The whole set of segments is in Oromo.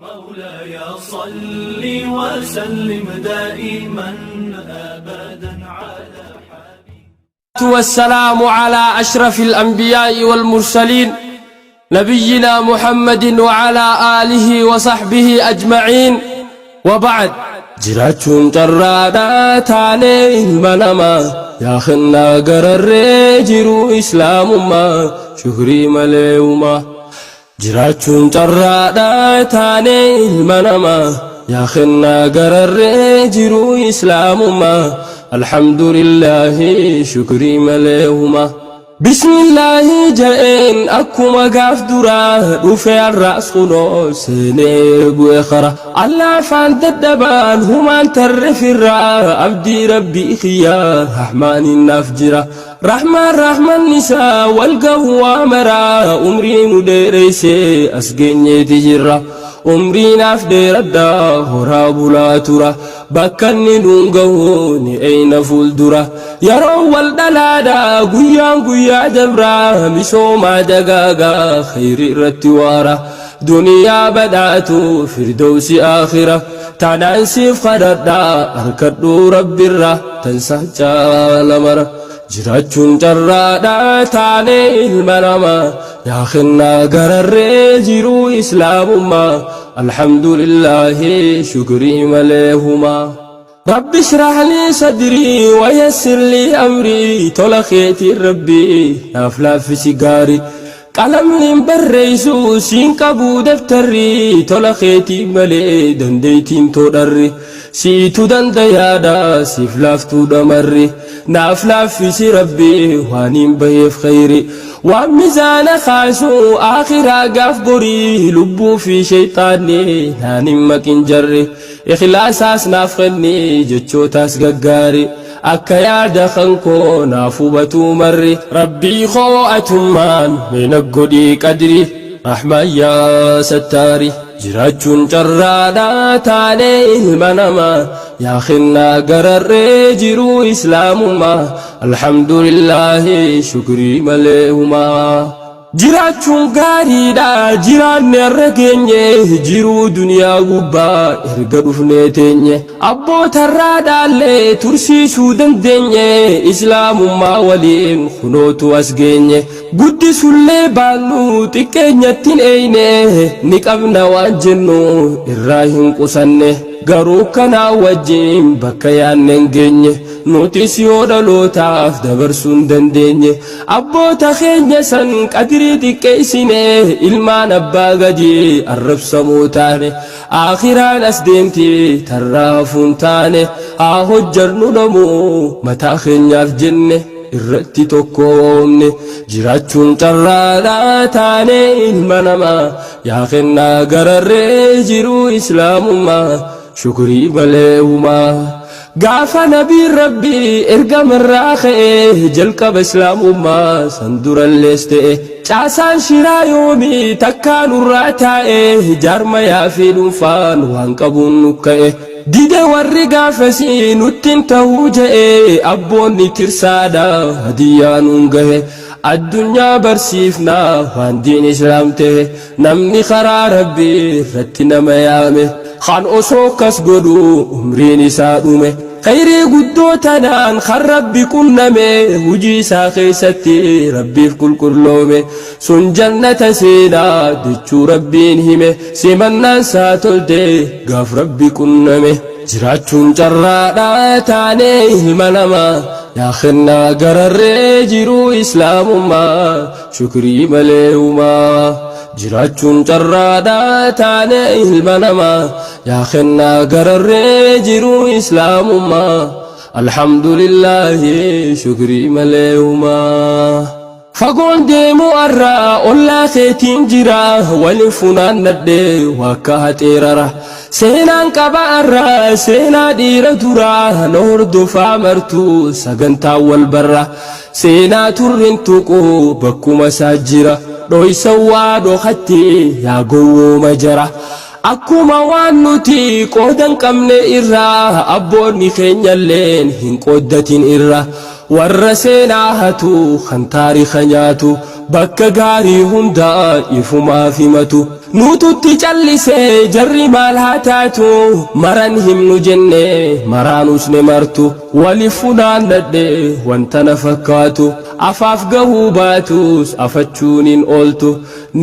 مولاي صل وسلم دائما أبدا على حبيبك والسلام على أشرف الأنبياء والمرسلين نبينا محمد وعلى آله وصحبه أجمعين وبعد جراتشون جرادا تاني المنما يا خنا قرر جرو إسلام ما شكري مليوما جراتشون جرادا تاني المنما يا خنا قرر جرو إسلام ما الحمد لله شكري مليوما بسم الله جئن أكما قاف درا رفع الرأس خلو سنيب وإخرى الله فانت الدبان هما ترف الرأى أبدي ربي خيار رحمن النفجرة رحمن نساء والقهوة مرا أمرين ديريسي أسقيني تجرى أمرين أفدير الدهر لا ترى بكني دونغوني أين فولدرة يرو والدلادا قيا دبرا مسوما دقاقا خير الرتوارة دنيا بدأتو فردوس آخرة تعنان سيف خددا أركدو رب الرا تنسى جالمرة جراتشون جرادا تاني المنما يا خنا قرر جيرو إسلام ما الحمد لله شكري مليهما رب اشرح لي صدري ويسر لي أمري تلخيتي ربي أفلا في سيجاري قلم بريسو سين كابو دفتري تلخيتي ملي دنديتين تودري سيتو دنديادا سيفلافتو دمري نافلاف في ربي وانين بيف خيري وميزان خاشو آخر قاف بري لبو في شيطاني نانين مكين جري إخلاص نافخني جتشو تاس ققاري أكيا دخنكو نافو بتو مري ربي خواتمان من القدي قدري رحمن يا ستاري جراتشون جرادا تاني المنما يا خنا قرر جيرو إسلام ما الحمد لله شكري مليهما جراتشون قاريدا جيران الرقيني جيرو دنيا قبا إرقدو فنيتيني أبو ترادا اللي ترسي سودن ديني إسلام ما ولين خنوتو أسقيني قدس اللي بانو تكيني تنيني نكابنا واجنو إراهن قسني قروكنا وجين بكيان ننجيني نوتيسيو دلوتاف دبرسون دنديني أبو تخيني سن قدري تكيسيني إلمان أبا قدي الرب سموتاني آخران أسديمتي ترافون تاني جرنو نمو متاخين ياف جني irratti tokkoomne jiraachuun carraadhaa taanee ilma namaa yaa kennaa gararree jiru islaamummaa shukrii maleewumaa gaafa nabiin rabbii ergamarraa ka'ee jalqaba islaamummaa san durallees ta'e caasaan shiraa yoomii takkaanurraa taa'ee jaarmayaa fi dhuunfaan waan qabuun nukka'e dide warri gaafasii nuttiin ta'uu je'e abboonni tirsaadha hadiyyaa nuun gahe addunyaa barsiifnaa waan diin islaam ta'e namni karaa rabbii irratti nama yaame kan osoo kas godhu umriin isaa dhume khayrii guddoo tanaan kan rabbi qunname hujii isaa keessatti rabbiif qulqulloome sun jannata seenaa jechuu rabbiin hime simannaan isaa tolte gaaf rabbi qunname jiraachuun carraadhaa taanee ilma namaa yaa kennaa gararree jiru islaamummaa shukrii maleewumaa jiraachuun carraadhaa taanee ilma namaa yaa kennaa gararree jiru islaamummaa alhamdulillahi shukrii maleewumaa fagoon deemu arraa ollaa keetiin jira waliin funaannadhee wakka haxeerara seenaan qaba arraa seenaa dhiira duraa na hordofaa martuu sagantaa wal barra seenaa turrin tuqu bakkuma isaa jira dhoysa waa dhokatti yaa gowwooma jara akkuma waan nuti qoodan qabne irraa abboonni keenyalleen hin qooddatin irra warra seenaa hatu kan taariika nyaatu bakka gaarii hundaa ifumaa himatu nututti callisee jarri maal haa taatu maran himnu jenne maraanus ne martu walif funaannadhe wanta na fakkaatu afaaf gahuu baatus afachuun hin ooltu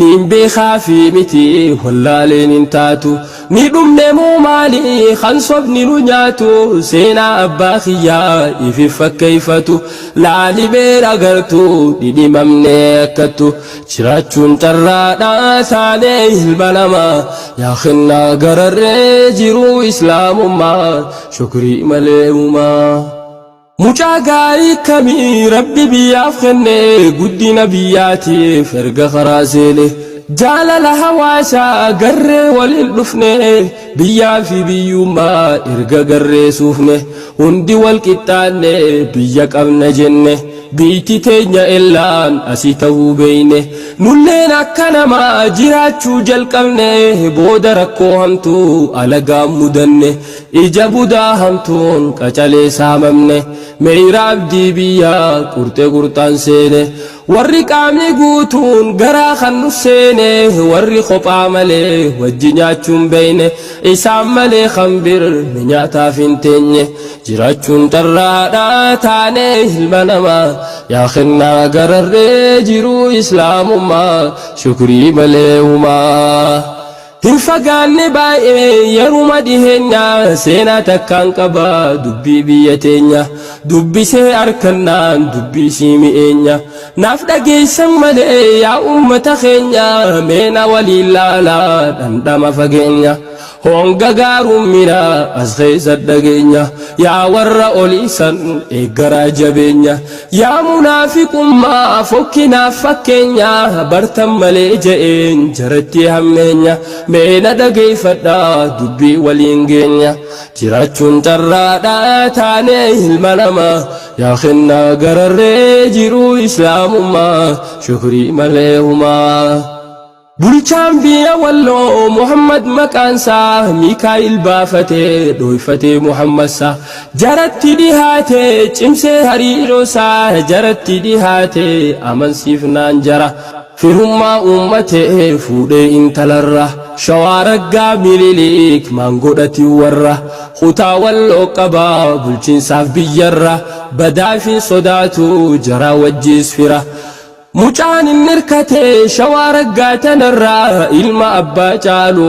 niin beekaa fi miti wallaaleen hin taatu ni dhumne moo maali kan sobni nu nyaatu seenaa abbaa kiyyaa ifi fakkeeffatu laali beera agartu dhidhimamne akkattu jiraachuun carraadhaa taanee ilma namaa yaa kennaa gararree jiruu islaamummaa shukrii malee uumaa mucaa gaarii kamii rabbi biyyaaf kenne guddina biyyaatiif erga karaa seene jaalala hawaasaa garree waliin dhufne biyyaa fi biyyummaa erga garree suufne hundi wal qixxaanne biyya qabna jenne biitti teenya illaan asii ta'uu beeyne nulleen akka namaa jiraachuu jalqabne booda rakkoo hamtuu alagaan mudanne ija budaa hamtuun qacalee saamamne meeyraa abdii biyyaa qurxee qurxaan seene warri qaamni guutuun garaa kan nu seene warri kophaa malee wajji nyaachuun beeyne isaan malee kan birni nyaataaf hin teenye jiraachuun carraadhaa taanee ilma namaa yaa kennaa gararree jiruu islaamummaa shukrii malee uumaa hin fagaanne baay'ee yeruma dhiheenya seenaa takkaan qaba dubbii biyya teenya dubbisee harkannaan dubbisii mi'eenya naaf dhageessan malee yaa ummata keenya meena waliin laalaa dhandhama fageenya honga gaaruun mina as keessa dhageenya yaa warra oliisan eeggaraa jabeenya yaa munaafiqummaa fokkinaaf fakkeenya bartan malee je'een jaratti hammeenya meena dhageeffadhaa dubbii waliin geenya jiraachuun carraadhaa taanee ilma namaa yaa kennaa gararree jiruu islaamummaa shukrii malee uumaa bulchaan biyya walloo muhammad maqaansaa miikaa'il baafatee dhooyfatee muhammadsaa jaratti dhihaatee cimsee hariiroosaa jaratti dhihaatee amansiifnaan jara firummaa uummatee fuudhee intalarra shawaa raggaa mililik maangodhati warra kutaa walloo qabaa bulchiinsaaf biyyarra badaafin sodaatu jaraa wajjiis fira mucaan hin hirkatee shawaa raggaa tanarraa ilma abbaa caalu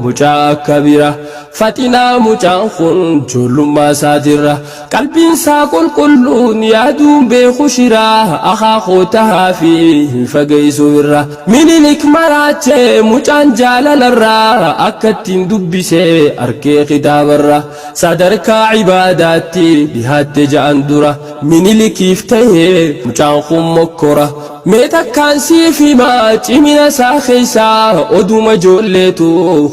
mucaa akka bira faxinaa mucaan kun joollummaa isaatirra qalbiinsaa qulqulluun yaaduun beeku shiraa akaakoo tahaa fi hin fageessu irra minilik maraachee mucaan jaalalarraa akka ittiin dubbisee arkee kitaabarra sadarkaa cibaadaatti dhihaatte ja'an dura minilikiif tahee mucaan kun mokkora mee takkaan siif himaa cimina isaa keessaa oduma ijoolleetu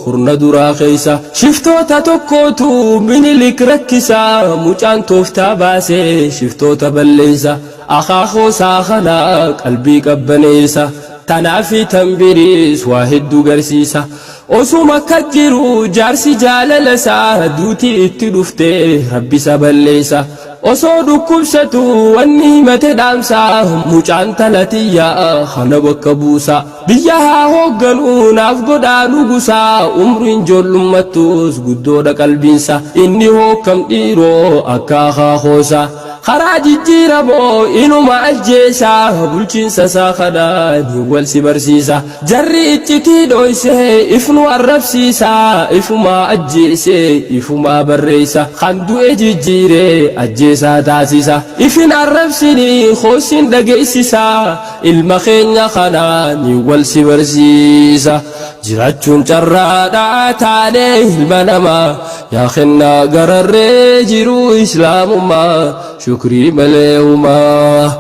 hurna duraa keessa shiftoota tokkootu minilik rakkisaa mucaan tooftaa baasee shiftoota balleessa akaakoo isaa kanaa qalbii qabbaneessa tanaafi tanbiriis waa hedduu garsiisa osuma akka jiru jaarsi jaalala isaa duutii itti dhuftee rabbisa balleessa osoo dhukkubsatu wanni himate dhaamsaa mucaan talatiyyaa kana bakka buusa biyya haa hoogganuu naaf godhaa nugusaa umriin ijoollummattus guddoodha qalbiinsa inni hookkam dhiiroo akka akaakoosa karaa jijjiiramoo inuma ajjeesaa bulchiinsa isaa kanaa ni wal si barsiisa jarri iccitii dhoysee ifnu arrabsiisaa ifumaa ajjeesee ifumaa barreessa kan du'e jijjiiree ajjeesaa taasisa ifin arrabsinii hoosin dhageessisaa ilma keenya kanaa ni wal si barsiisa jiraachuun carraadhaa taanee ilma namaa yaa kennaa gararree jiruu islaamummaa shukrii malee uumaa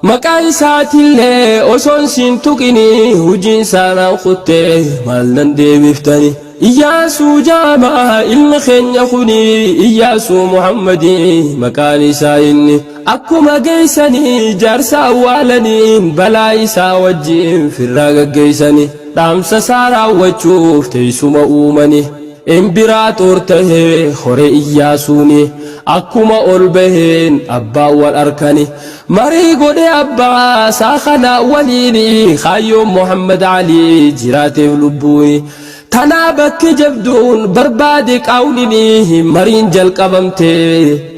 maqaa isaatillee osoon siin tuqinii hujiin saanaan kuttee maal nan deebiftani Iyyaasuu jaamaa ilma keenya kuni Iyyaasuu Muhammadii maqaan isaa inni akkuma geessanii jaarsa awwaalaniin balaa isaa wajjiin firraa gaggeessanii dhaamsa isaa raawwachuuf teessuma uumanii Imbiraaxoor tahee hore Iyyaasuuni akkuma ol baheen abbaa wal arkani marii godhe abbaa saakana waliini khayyoo Muhammad Ali jiraateef lubbuuni tanaa bakki jabduun barbaade qaawlini mariin jalqabamte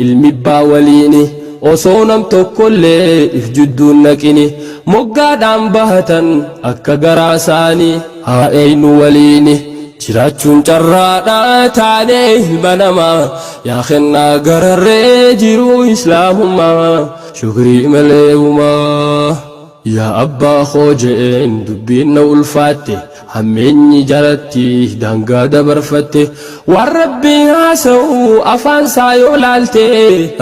ilmi abbaa waliini osoo nam tokkollee if jidduun naqini moggaadhaan bahatan akka garaa isaanii haa eeynu waliini jiraachuun carraadha taanee ilma namaa yaa kennaa gararree jiruu islaamummaa shukrii malee uumaa yaa abbaa koo je'een dubbiin na ulfaatte hammeenyi jalatti daangaa dabarfatte waan rabbiin haasa'u afaan isaa yoo laalte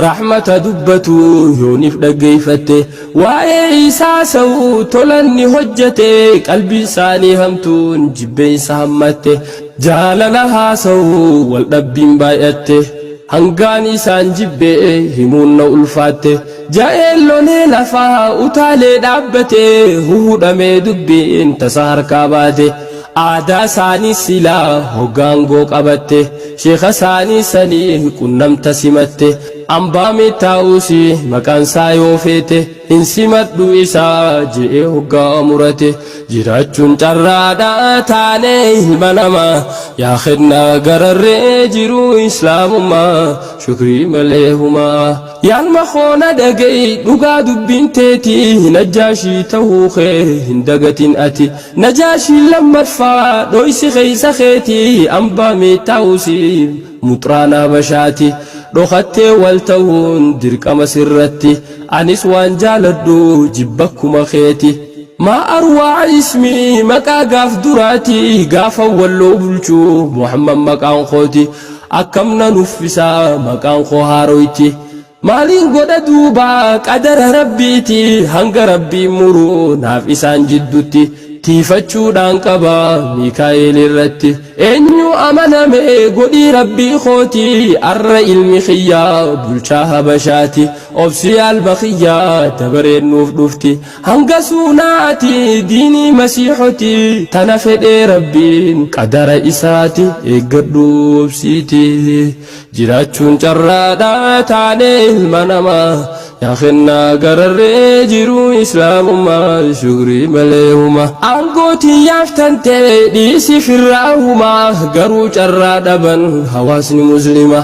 rahmata dubbatu yooniif dhaggeeffatte waa'ee isaa haasa'u tolanni hojjete qalbii isaanii hamtuun jibbeensa hammatte jaalala haasa'u wal dhabbiin baay'atte hangaan isaan jibbee himuun na ulfaatte ja'een lolee lafaa utaalee dhaabbate huhudhamee dubbiin tasaa harkaa baate aadaa isaanii silaa hoggaangoo qabatte sheekha isaanii sanii qunnamta simatte ambaame taa'uusi maqaan isaa yoo feete hin simadhu isaa je'ee hoggaa murate jiraachuun carraadha taanee ilma namaa yaa kennaa gararree jiruu islaamummaa shukrii malee humaa yaalma koona dhaga'i dhugaa dubbiin teeti najaashii ta'uu kee hin dagatin ati najaashii lammaffaa dhoysi keeysa keeti ambaame taa'uusi muxraana bashaati dhokattee wal ta'uun dirqama sirratti anis waan jaaladhu jibbakkuma keeti maa arwaa ismii maqaa gaaf duraati gaafa walloo bulchuu Muhammad maqaan kooti akkamna nuffisaa maqaan koo haaroyti maaliin godha duuba qadara rabbiiti hanga rabbiin muruu naaf isaan jiddutti tiifachuudhaan qaba Mikaa'el irratti eenyu amaname godhii rabbii kooti arra ilmi khiyyaa bulchaa habashaati obsi alba khiyyaa dabareen nuuf dhufti hanga suunaati diinii masiixoti tana fedhee rabbiin qadara isaati eeggadhu obsiiti jiraachuun carraadha taanee ilma namaa yaa kennaa gararree jiruu islaamummaa shukrii malee humaa angootii yaaftante dhiisi firraa humaa garuu carraa dhaban hawaasni muslima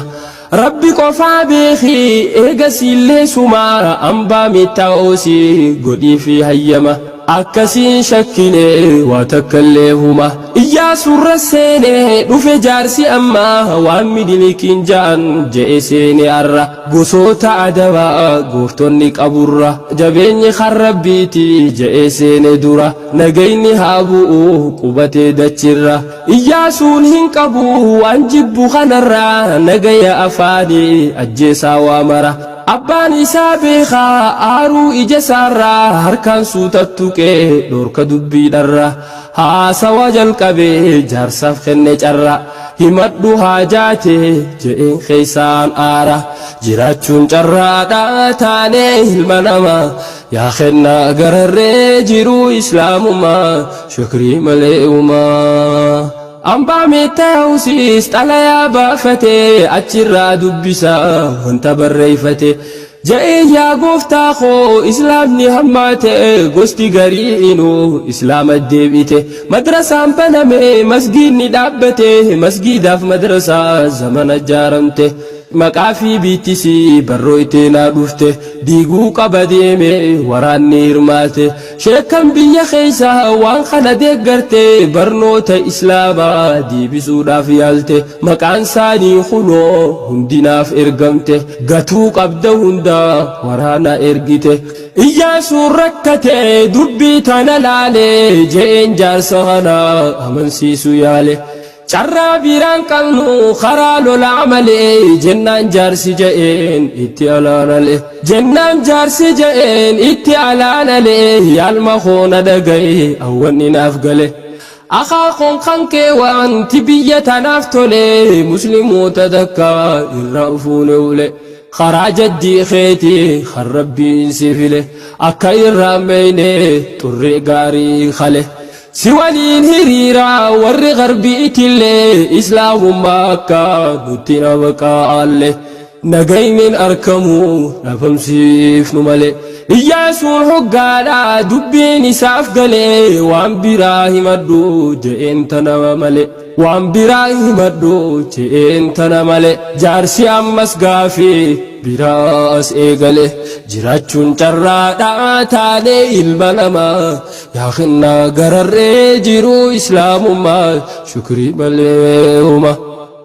rabbi qofaa beeki eegasiillee sumaa ambaa mittaa'oosii godhii fi hayyama akkasiin shakkine waa takkallee huma iyyaasuurra seene dhufe jaarsi ammaa waan midilikiin ja'an je'e seene arra gosoota adabaa gooftonni qaburra jabeenyi kan rabbiiti je'e seene dura nagayni haa bu'u qubatee dachirra iyyaasuun hin qabu waan jibbu kanarra nagaya afaanii ajjeesaa waa mara abbaan isaa beekaa aaruu ija isaarraa harkaan suutattuqee dhorka dubbiidharra haasawa jalqabee jaarsaaf kenne carra himadhu haajaate je'een keeysaan aara jiraachuun carraadha taanee ilma namaa yaa kennaa gararree jiruu islaamummaa shukrii malee uumaa ambaa mittaa'uusis xalayaa baafatee achirraa dubbisaa wanta barreeffate ja'ee yaa gooftaa koo islaamni hammaate gosti gariinuu islaama deebite madrasaan baname masgiidni dhaabbate masgiidaaf madrasaa zamana ijaaramte maqaa fi biittisii barrooytee naa dhufte diiguu qaba deeme waraanni hirmaate sheekan biyya keeysaa waan kana deeggarte barnoota islaamaa deebisuudhaaf yaalte maqaan isaanii kunoo hundinaaf ergamte gatuu qabda hundaa waraana ergite iyyaasuun rakkate dubbii tana laale je'een jaarsa kana amansiisu yaale carraa biraan qabnu karaa lolaa malee jennaan jaarsi je'een itti alaanale jennaan jaarsi je'een itti alaanale yaalma koona dhagaye awwanni naaf gale akaakoon kan kee wanti biyya tanaaf tole musliimoota dakkaa irraa ufuune ule karaa jaddii keeti kan rabbiin si file akka irraa meeyne xurree gaarii kale si waliin hiriira warri garbiitillee islaamummaa akka nutti nabaqaalle نجين أركمو نفمسيف نملي إياسون حقالا دبين ساف قلي وان براهي مدو جئين تنمالي وان براهي مدو جئين تنمالي جارسي أمس غافي براس إيقالي جراچون چرّا تالي البنما ياخنا غرر جيرو إسلام ما شكري مليهما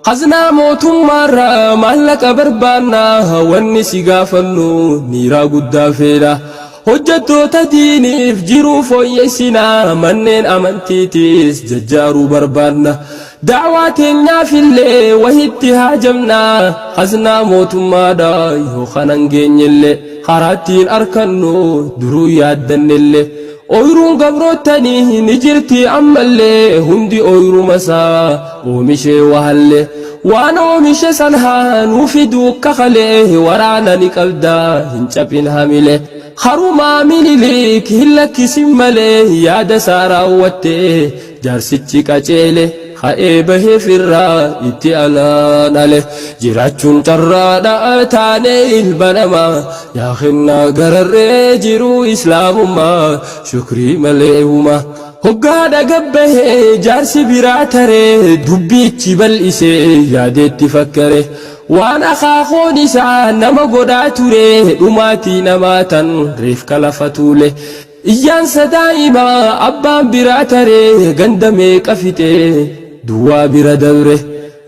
خزنا موتم مرة مالك بربانا والنسي غافنو نيرا قد فيدا حجتو تديني فجرو فويسنا منين أمنتيتيس ججارو بربانا دعواتنا في اللي وهيتها جمنا خزنا موتم مادا يوخننجين اللي خراتين أركنو درو يادن اللي أويرون قبروتاني نجرتي أمالي هندي أويرو مسا ومشي وهالي وانا ومشي سنهان وفيدوك خليه ورانا نقلدا هنشابين هميلي خروما مني ليك هلك سمالي ياد سارا واتي جارسيتي كاچيلي خائبه فرا اتعلان عليه جراچون ترادا تاني البنما ياخنا غرر جيرو إسلام ما شكري مليهما هقادا قبه جارسي براتره دبيتي بالإسي يادت تفكره وانا خاخون إسان نما قداتره أماتي نماتا ريف كلافتوله إيانس دائما أبان براتره قندمي كفته دوا بردوره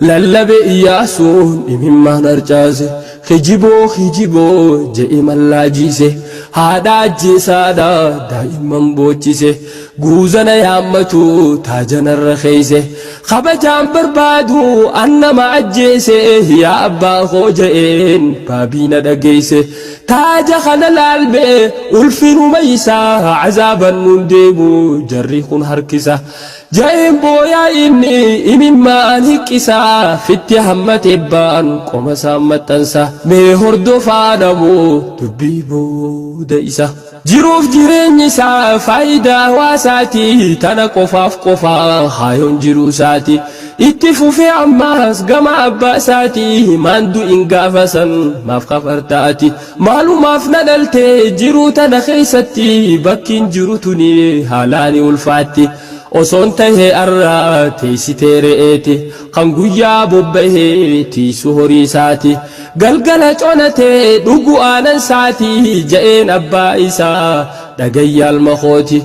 للب إياسون إمما نرجازه خجبو جئم اللاجيسه هادا جيسادا دائما بوچيسه غوزنا يامتو تاجنا الرخيسه خبجان بربادو أنما أجيسه يا أبا خوجئين بابينا دقيسه تاج خلال البي ألفين ميسا عذابا ننديبو جريخون هركسه جايم بويا إني إمما أنهكسا فتي همت إبان قومسا متنسا ميهردو فادمو دبيبو دايسا جروف جيرينيسا فايدا واساتي تانا قفاف قفا خايون جروساتي اتفو في عماس قما أباساتي ماندو إنقافسا ماف خفرتاتي مالو ماف ندلتي جرو تنخيستي بكين جروتني هالاني والفاتي osoon tahee arraa teessitee re'eeti kan guyyaa bobbahee tiisu horii isaati galgala conatee dhugu aanan saati ja'een abbaa isaa dhagayyaal makooti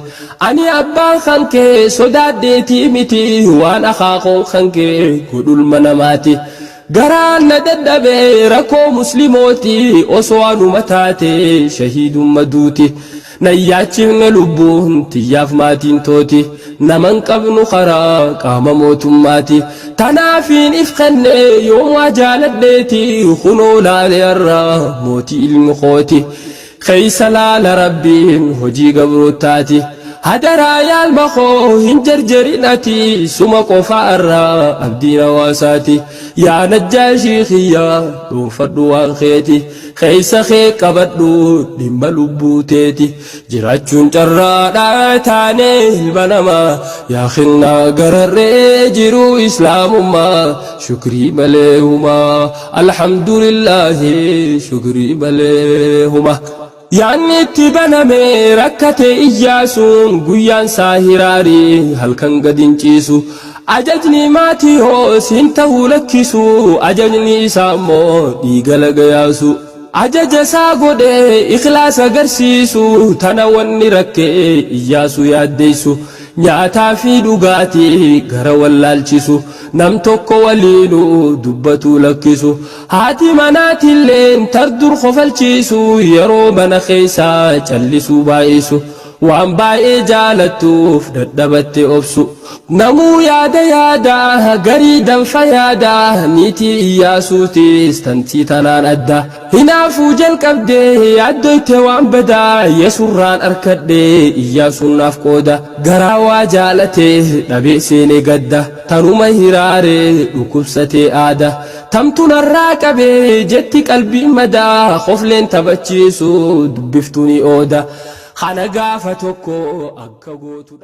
ani abbaan kan kee sodaaddeetii miti waan akaakoo kan kee godhulma namaati garaan na dadhabee rakkoo musliimooti osoo anuma taate shahiidumma duuti نياتشفنا لبون تياف ماتين توتي نمن قبن خرا قام موتماتي تنافين افخن يوم وجالت ديتي خنو لا ليرا موتي المخوتي خيس لا لربين هجي قبروتاتي هدرا يا المخو هنجرجريناتي سمكو فارا أبدينا واساتي يا نجاشي خيا وفردوا خيتي خيس خيك بدو دمبلو بوتيتي جراچون ترادا تاني البنما يا خلنا غرر جرو إسلام ما شكري مليهما الحمد لله شكري مليهما يعني تبنمي ركته إياسون قيان ساهراري هل كان قدين جيسو أججني ماتي هو سنته لكسو أججني سامو ديقل قياسو أجج ساقو دي إخلاص قرسيسو تنواني ركي إياسو ياديسو nyaataa fi dhugaatii gara wallaalchisu nam tokko waliinu dubbatu lakkisu haati manaatilleen tardur khofalchisu yeroo mana keessaa callisu baay'isu waan baay'ee jaalattuuf dadhabatte obsu namuu yaada garii danfa yaada niitii Iyyaasuutis tantii tanaan adda hinaafuu jalqabdee yaaddoyte waan badaa yesurraan arkadhee Iyyaasuun naaf qooda garaa waa jaalatee dhabee seenee gadda tanuma hiraaree dhukkubsatee aada tamtu narraa qabee jetti qalbii madaa khofleen taphachiisu dubbiftuuni ooda خانا قافة توكو أكا قوتو